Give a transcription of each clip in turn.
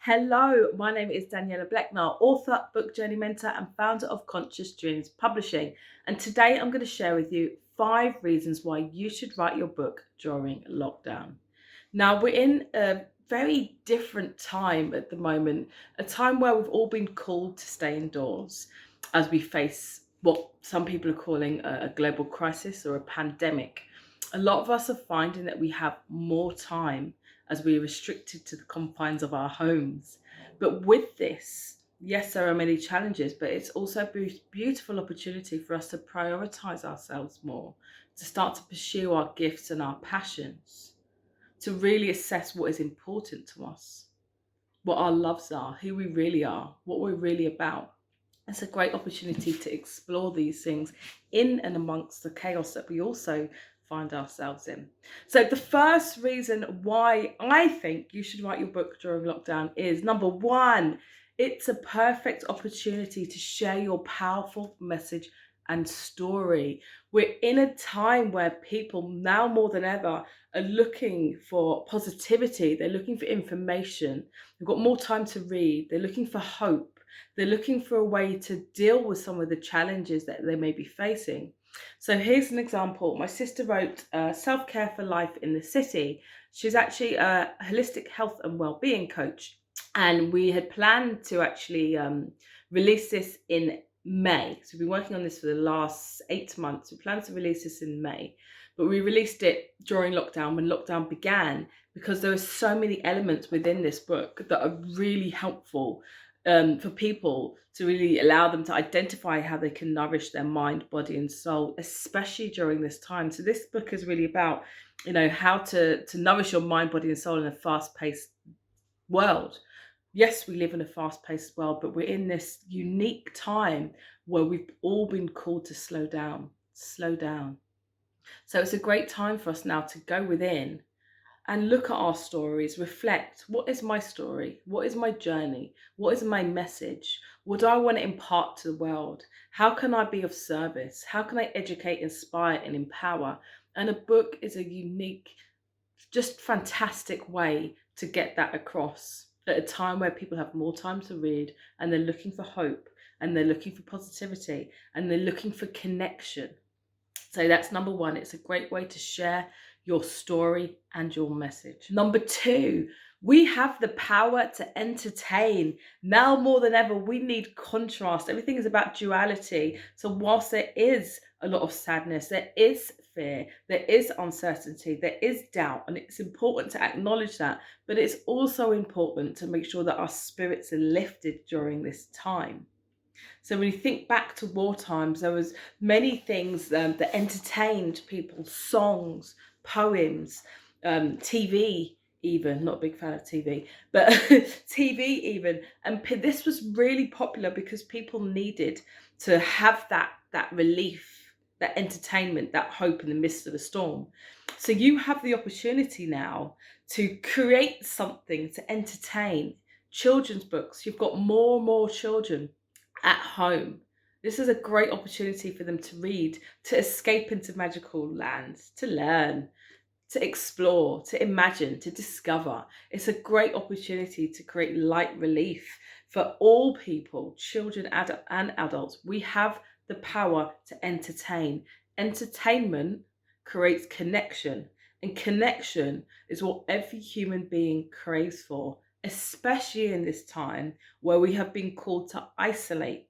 Hello, my name is Daniela Blechner, author, book journey mentor, and founder of Conscious Dreams Publishing. And today I'm going to share with you 5 reasons why you should write your book during lockdown. Now, we're in a very different time at the moment, a time where we've all been called to stay indoors as we face what some people are calling a global crisis or a pandemic. A lot of us are finding that we have more time as we're restricted to the confines of our homes. But with this, yes, there are many challenges, but it's also a beautiful opportunity for us to prioritize ourselves more, to start to pursue our gifts and our passions, to really assess what is important to us, what our loves are, who we really are, what we're really about. It's a great opportunity to explore these things in and amongst the chaos that we also find ourselves in. So, the first reason why I think you should write your book during lockdown is number one, it's a perfect opportunity to share your powerful message and story. We're in a time where people now more than ever are looking for positivity, they're looking for information, they've got more time to read, they're looking for hope. They're looking for a way to deal with some of the challenges that they may be facing. So here's an example. My sister wrote Self Care for Life in the City. She's actually a holistic health and well-being coach. And we had planned to actually release this in May. So we've been working on this for the last 8 months. We planned to release this in May, but we released it during lockdown when lockdown began because there are so many elements within this book that are really helpful for people to really allow them to identify how they can nourish their mind, body, and soul, especially during this time. So this book is really about, how to nourish your mind, body, and soul in a fast-paced world. Yes, we live in a fast-paced world, but we're in this unique time where we've all been called to slow down, slow down. So it's a great time for us now to go within and look at our stories, reflect, what is my story? What is my journey? What is my message? What do I want to impart to the world? How can I be of service? How can I educate, inspire, and empower? And a book is a unique, just fantastic way to get that across at a time where people have more time to read and they're looking for hope and they're looking for positivity and they're looking for connection. So that's number one. It's a great way to share your story and your message. Number two, we have the power to entertain. Now more than ever, we need contrast. Everything is about duality. So whilst there is a lot of sadness, there is fear, there is uncertainty, there is doubt, and it's important to acknowledge that. But it's also important to make sure that our spirits are lifted during this time. So when you think back to war times, there was many things that entertained people: songs, poems, TV. Even not a big fan of TV, but TV even, and this was really popular because people needed to have that relief, that entertainment, that hope in the midst of a storm. So you have the opportunity now to create something to entertain. Children's books. You've got more and more children at home. This is a great opportunity for them to read, to escape into magical lands, to learn, to explore, to imagine, to discover. It's a great opportunity to create light relief for all people, children and adults. We have the power to entertain. Entertainment creates connection, and connection is what every human being craves for, especially in this time where we have been called to isolate.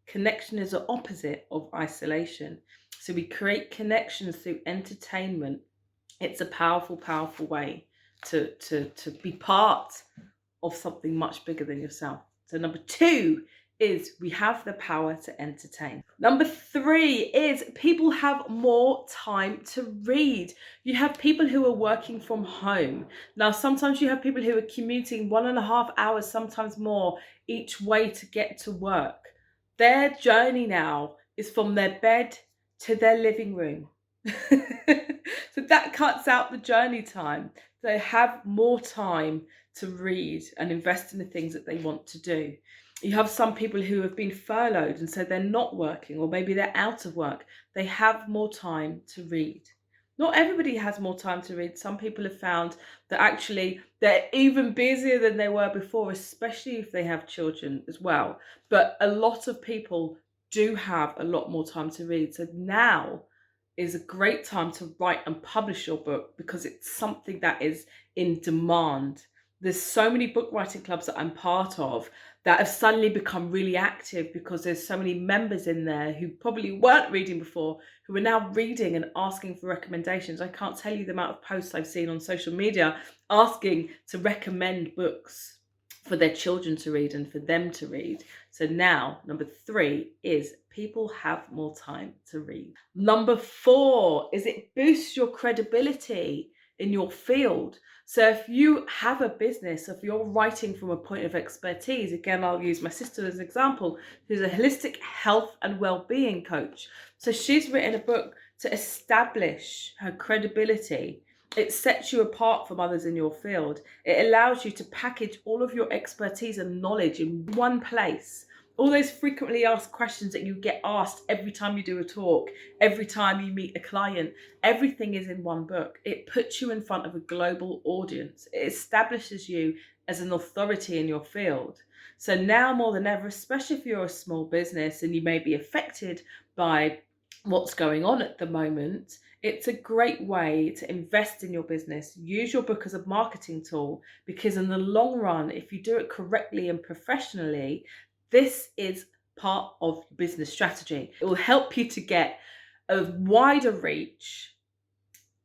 Connection is the opposite of isolation. So we create connections through entertainment. It's a powerful, powerful way to be part of something much bigger than yourself. So number two is we have the power to entertain. Number three is people have more time to read. You have people who are working from home. Now, sometimes you have people who are commuting 1.5 hours, sometimes more, each way to get to work. Their journey now is from their bed to their living room. So that cuts out the journey time. They have more time to read and invest in the things that they want to do. You have some people who have been furloughed and so they're not working, or maybe they're out of work. They have more time to read. Not everybody has more time to read. Some people have found that actually they're even busier than they were before, especially if they have children as well. But a lot of people do have a lot more time to read. So now is a great time to write and publish your book because it's something that is in demand. There's so many book writing clubs that I'm part of that have suddenly become really active because there's so many members in there who probably weren't reading before, who are now reading and asking for recommendations. I can't tell you the amount of posts I've seen on social media asking to recommend books for their children to read and for them to read. So now, number 3 is people have more time to read. Number 4 is it boosts your credibility in your field. So if you have a business, if you're writing from a point of expertise, again, I'll use my sister as an example, who's a holistic health and well-being coach. So she's written a book to establish her credibility. It sets you apart from others in your field. It allows you to package all of your expertise and knowledge in one place. All those frequently asked questions that you get asked every time you do a talk, every time you meet a client, everything is in one book. It puts you in front of a global audience. It establishes you as an authority in your field. So now more than ever, especially if you're a small business and you may be affected by what's going on at the moment, it's a great way to invest in your business. Use your book as a marketing tool because in the long run, if you do it correctly and professionally, this is part of business strategy. It will help you to get a wider reach,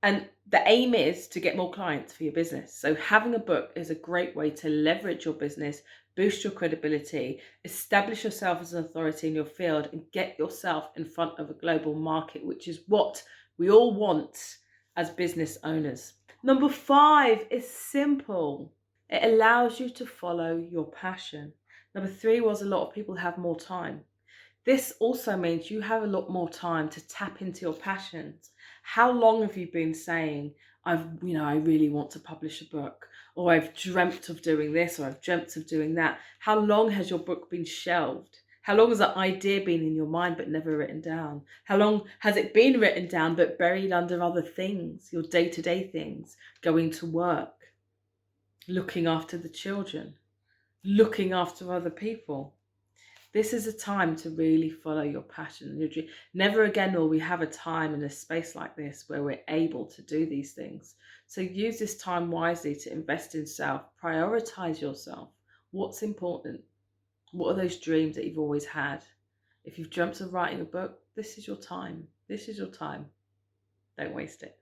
and the aim is to get more clients for your business. So having a book is a great way to leverage your business, boost your credibility, establish yourself as an authority in your field, and get yourself in front of a global market, which is what we all want as business owners. Number 5 is simple. It allows you to follow your passion. Number 3 was a lot of people have more time. This also means you have a lot more time to tap into your passions. How long have you been saying, I really want to publish a book, or I've dreamt of doing this, or I've dreamt of doing that? How long has your book been shelved? How long has that idea been in your mind but never written down? How long has it been written down but buried under other things, your day-to-day things, going to work, looking after the children, looking after other people? This is a time to really follow your passion and your dream. Never again will we have a time and a space like this where we're able to do these things. So use this time wisely to invest in self, prioritize yourself. What's important? What are those dreams that you've always had? If you've dreamt of writing a book, this is your time. This is your time. Don't waste it.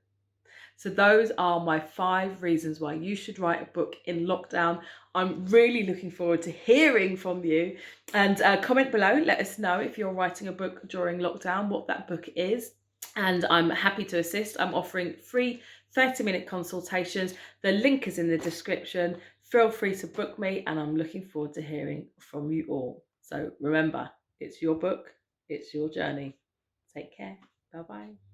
So those are my 5 reasons why you should write a book in lockdown. I'm really looking forward to hearing from you, and comment below. Let us know if you're writing a book during lockdown, what that book is. And I'm happy to assist. I'm offering free 30-minute consultations. The link is in the description. Feel free to book me, and I'm looking forward to hearing from you all. So remember, it's your book, it's your journey. Take care. Bye-bye.